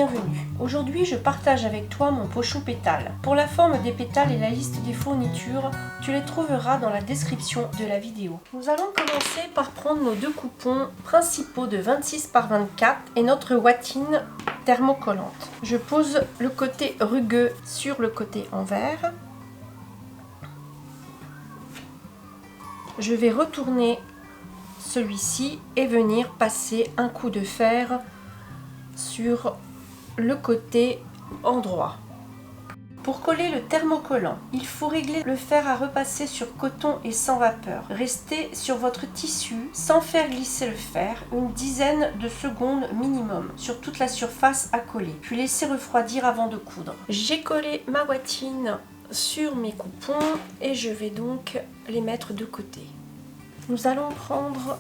bienvenue. Aujourd'hui, je partage avec toi mon pochon pétale. Pour la forme des pétales et la liste des fournitures, tu les trouveras dans la description de la vidéo. Nous allons commencer par prendre nos deux coupons principaux de 26 par 24 et notre ouatine thermocollante. Je pose le côté rugueux sur le côté en verre. Je vais retourner celui-ci et venir passer un coup de fer sur le côté endroit. Pour coller le thermocollant, il faut régler le fer à repasser sur coton et sans vapeur. Restez sur votre tissu sans faire glisser le fer une dizaine de secondes minimum sur toute la surface à coller, puis laissez refroidir avant de coudre. J'ai collé ma ouatine sur mes coupons et je vais donc les mettre de côté. Nous allons prendre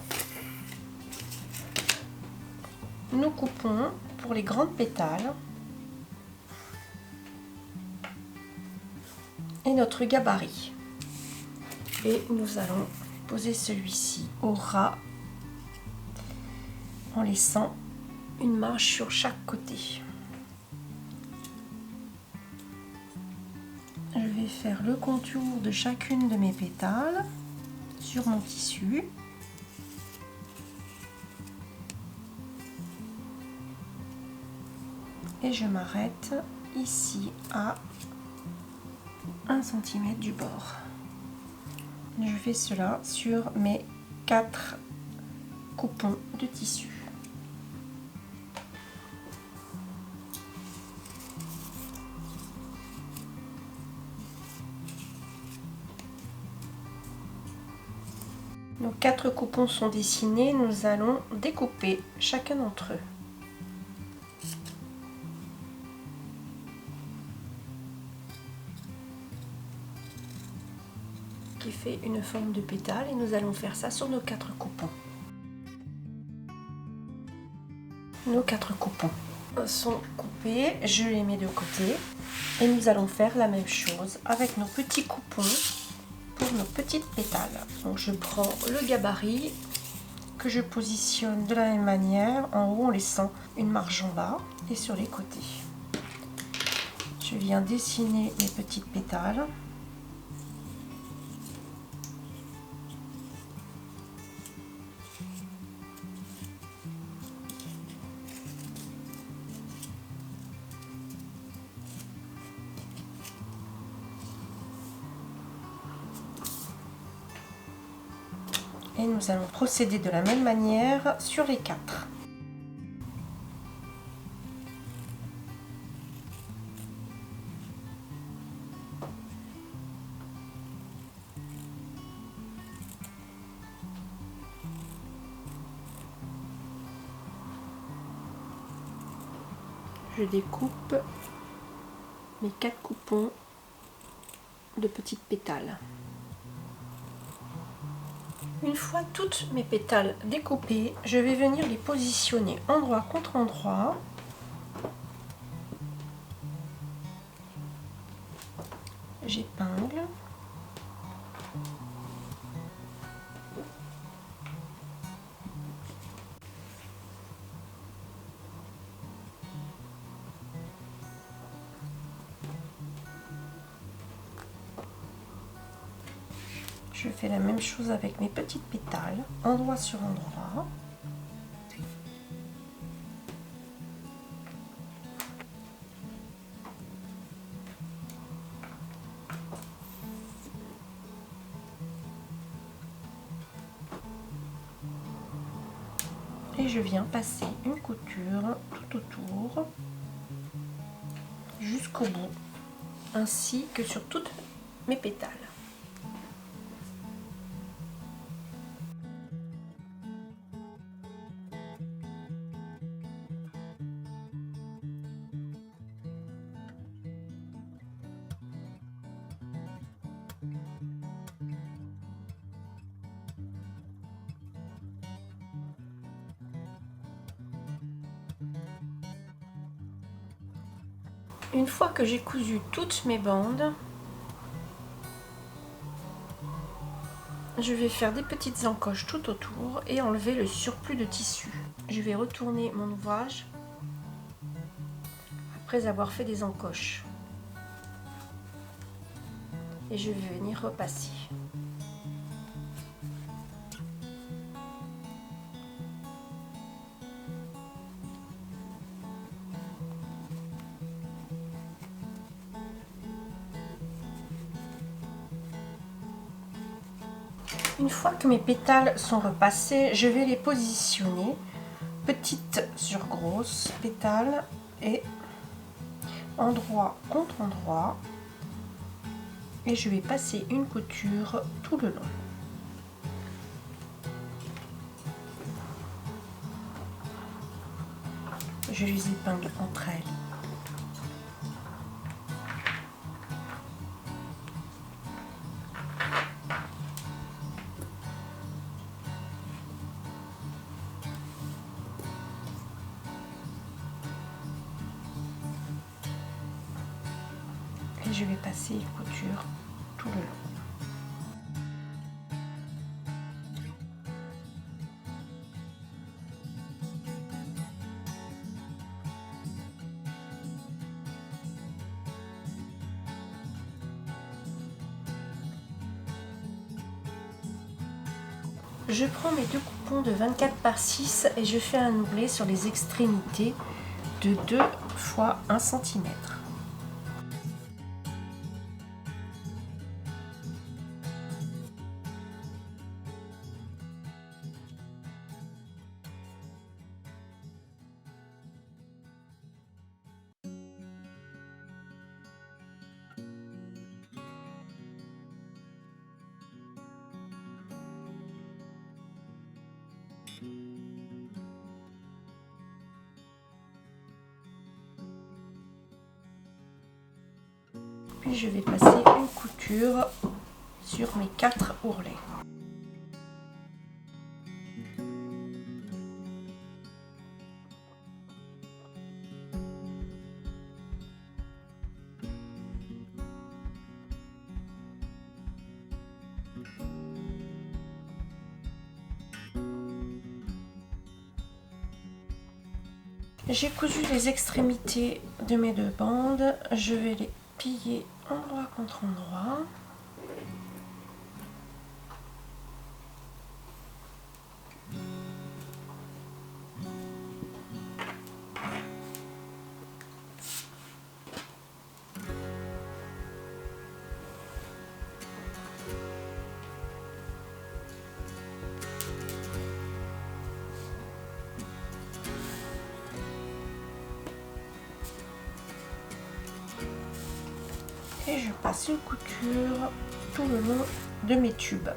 nos coupons pour les grandes pétales et notre gabarit. Et nous allons poser celui-ci au ras en laissant une marge sur chaque côté. Je vais faire le contour de chacune de mes pétales sur mon tissu. Et je m'arrête ici à 1 cm du bord. Je fais cela sur mes 4 coupons de tissu. Nos 4 coupons sont dessinés, nous allons découper chacun d'entre eux. Qui fait une forme de pétale et nous allons faire ça sur nos 4 coupons. Nos 4 coupons sont coupés, je les mets de côté et nous allons faire la même chose avec nos petits coupons pour nos petites pétales. Donc je prends le gabarit que je positionne de la même manière en haut en laissant une marge en bas et sur les côtés. Je viens dessiner mes petites pétales. Et nous allons procéder de la même manière sur les 4. Je découpe mes 4 coupons de petites pétales. Une fois toutes mes pétales découpées, je vais venir les positionner endroit contre endroit. J'épingle. Je fais la même chose avec mes petites pétales, endroit sur endroit. Et je viens passer une couture tout autour, jusqu'au bout, ainsi que sur toutes mes pétales. Une fois que j'ai cousu toutes mes bandes, je vais faire des petites encoches tout autour et enlever le surplus de tissu. Je vais retourner mon ouvrage après avoir fait des encoches. Et je vais venir repasser. Une fois que mes pétales sont repassés, je vais les positionner petite sur grosse pétale et endroit contre endroit, et je vais passer une couture tout le long. Je les épingle entre elles. Et je vais passer une couture tout le long. Je prends mes deux coupons de 24 par 6 et je fais un ourlet sur les extrémités de 2 fois 1 cm. Puis je vais passer une couture sur mes 4 ourlets. J'ai cousu les extrémités de mes deux bandes, je vais les plier endroit contre endroit. Et je passe une couture tout le long de mes tubes.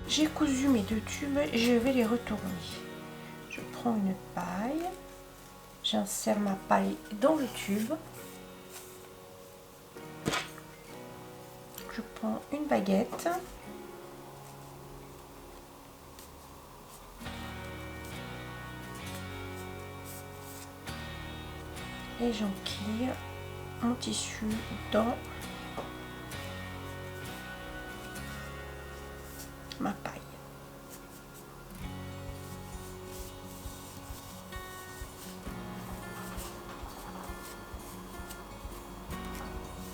J'ai cousu mes deux tubes et je vais les retourner. Je prends une paille, j'insère ma paille dans le tube. Je prends une baguette et j'enquille mon tissu dans ma paille.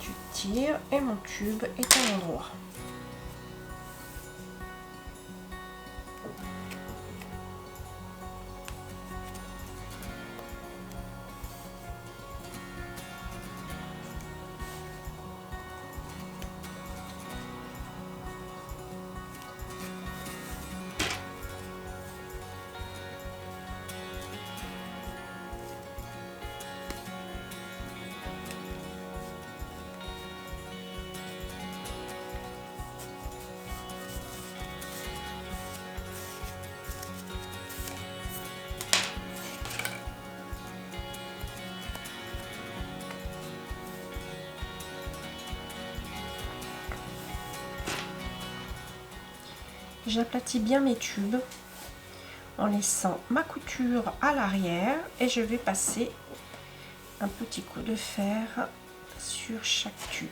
Je tire et mon tube est à l'endroit. J'aplatis bien mes tubes. en laissant ma couture à l'arrière et je vais passer un petit coup de fer sur chaque tube.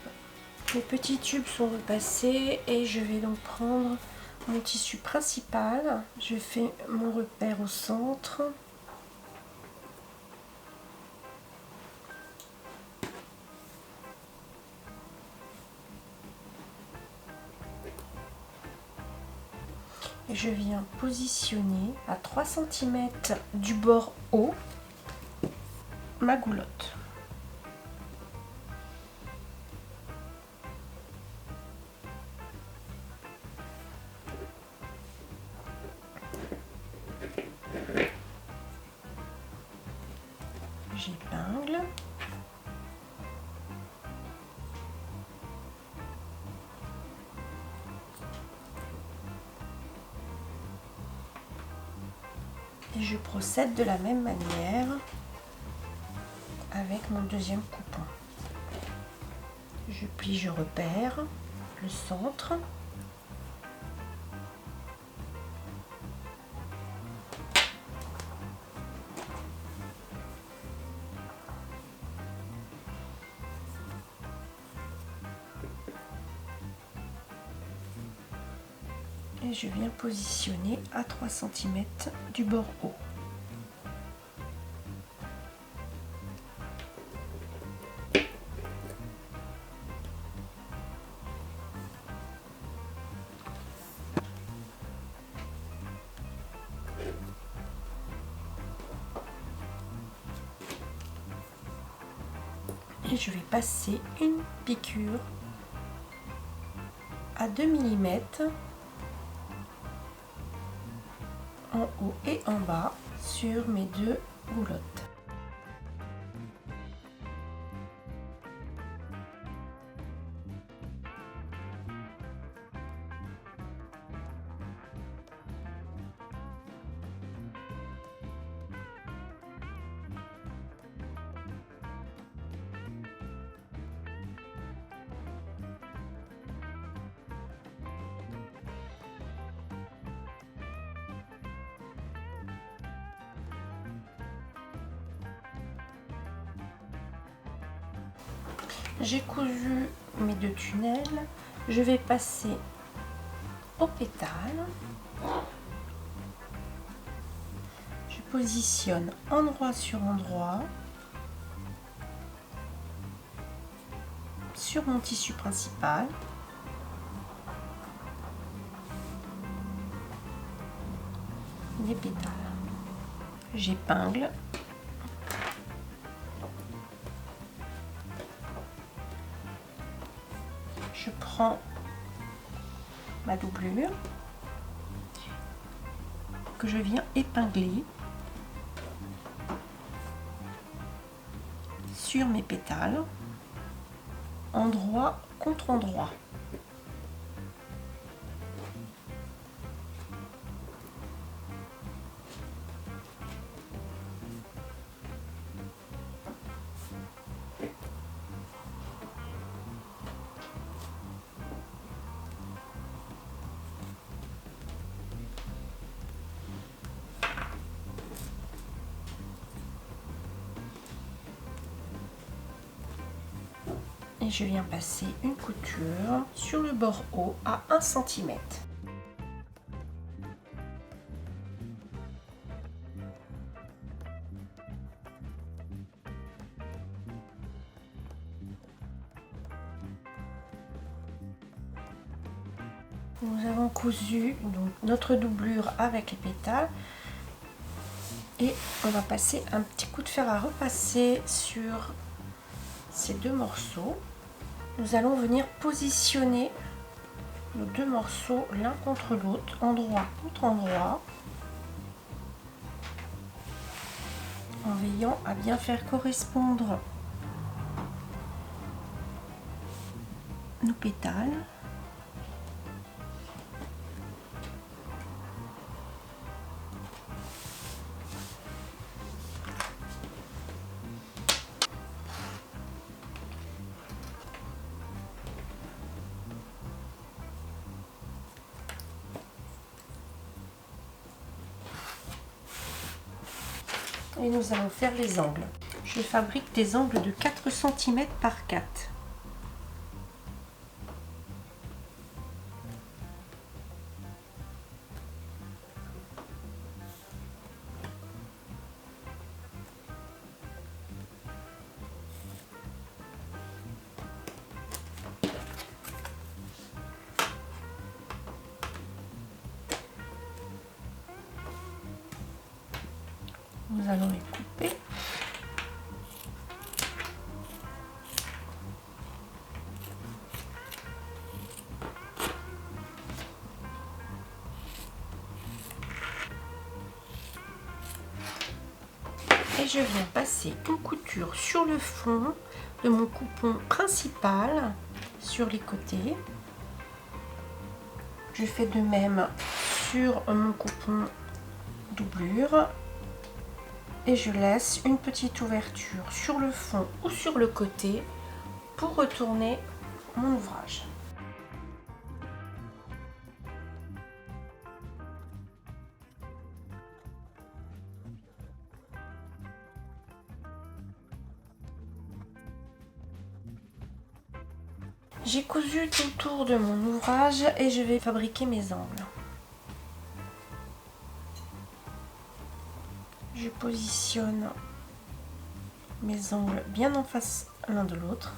Les petits tubes sont repassés et je vais donc prendre mon tissu principal. Je fais mon repère au centre. Et je viens positionner à 3 cm du bord haut ma goulotte. J'épingle. Et je procède de la même manière avec mon deuxième coupon. Je plie, je repère le centre. Et je viens positionner à 3 cm du bord haut. Et je vais passer une piqûre à 2 mm en haut et en bas sur mes deux goulottes. J'ai cousu mes deux tunnels, je vais passer au pétale. Je positionne endroit sur endroit sur mon tissu principal. Les pétales. J'épingle. Je prends ma doublure que je viens épingler sur mes pétales, endroit contre endroit. Et je viens passer une couture sur le bord haut à 1 cm. Nous avons cousu donc notre doublure avec les pétales et on va passer un petit coup de fer à repasser sur ces deux morceaux. Nous allons venir positionner nos deux morceaux l'un contre l'autre, endroit contre endroit, en veillant à bien faire correspondre nos pétales. Et nous allons faire les angles. Je fabrique des angles de 4 cm par 4. Nous allons les couper. Et je viens passer une couture sur le fond de mon coupon principal sur les côtés. Je fais de même sur mon coupon doublure. Et je laisse une petite ouverture sur le fond ou sur le côté pour retourner mon ouvrage. J'ai cousu tout autour de mon ouvrage et je vais fabriquer mes angles. Je positionne mes angles bien en face l'un de l'autre.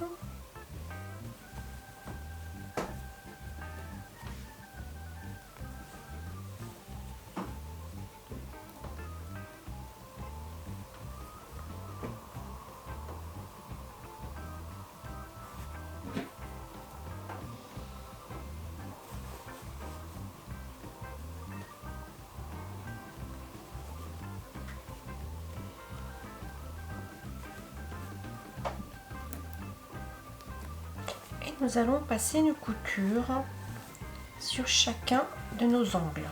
Nous allons passer une couture sur chacun de nos angles.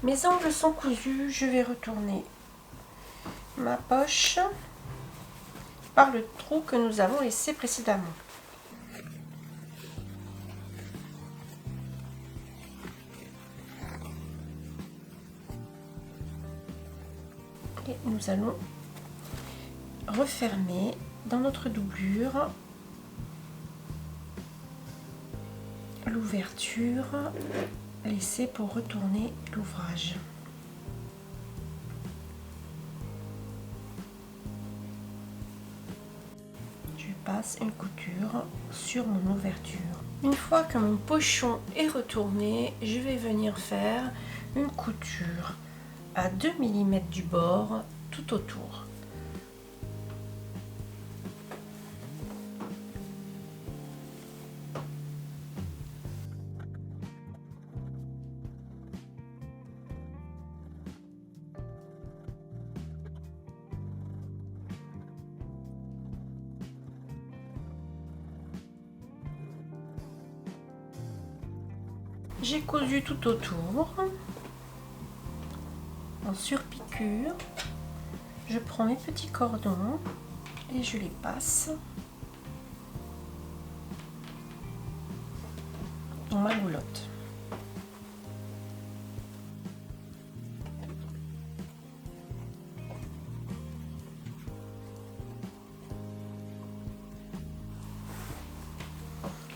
Mes angles sont cousus, je vais retourner ma poche par le trou que nous avons laissé précédemment. Et nous allons refermer dans notre doublure l'ouverture laissée pour retourner l'ouvrage. Je passe une couture sur mon ouverture. Une fois que mon pochon est retourné, je vais venir faire une couture à 2 mm du bord tout autour. J'ai cousu tout autour en surpiqûre. Je prends mes petits cordons et je les passe dans ma goulotte.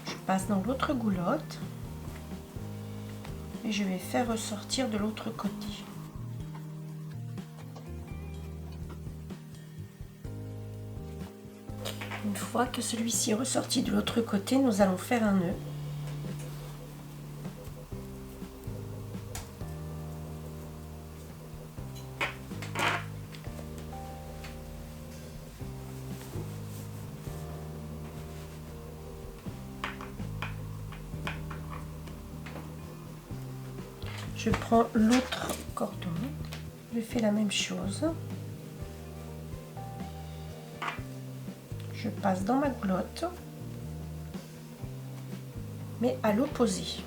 Je passe dans l'autre goulotte. Et je vais faire ressortir de l'autre côté. Une fois que celui-ci est ressorti de l'autre côté, nous allons faire un nœud. Je prends l'autre cordon, je fais la même chose. Je passe dans ma goulotte, mais à l'opposé.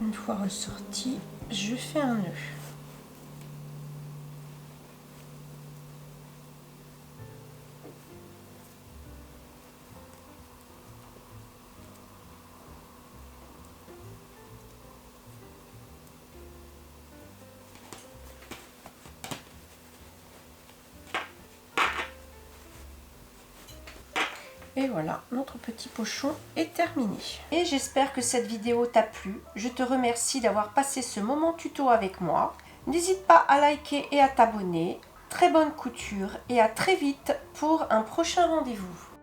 Une fois ressorti, je fais un nœud. Et voilà, notre petit pochon est terminé. Et j'espère que cette vidéo t'a plu. Je te remercie d'avoir passé ce moment tuto avec moi. N'hésite pas à liker et à t'abonner. Très bonne couture et à très vite pour un prochain rendez-vous.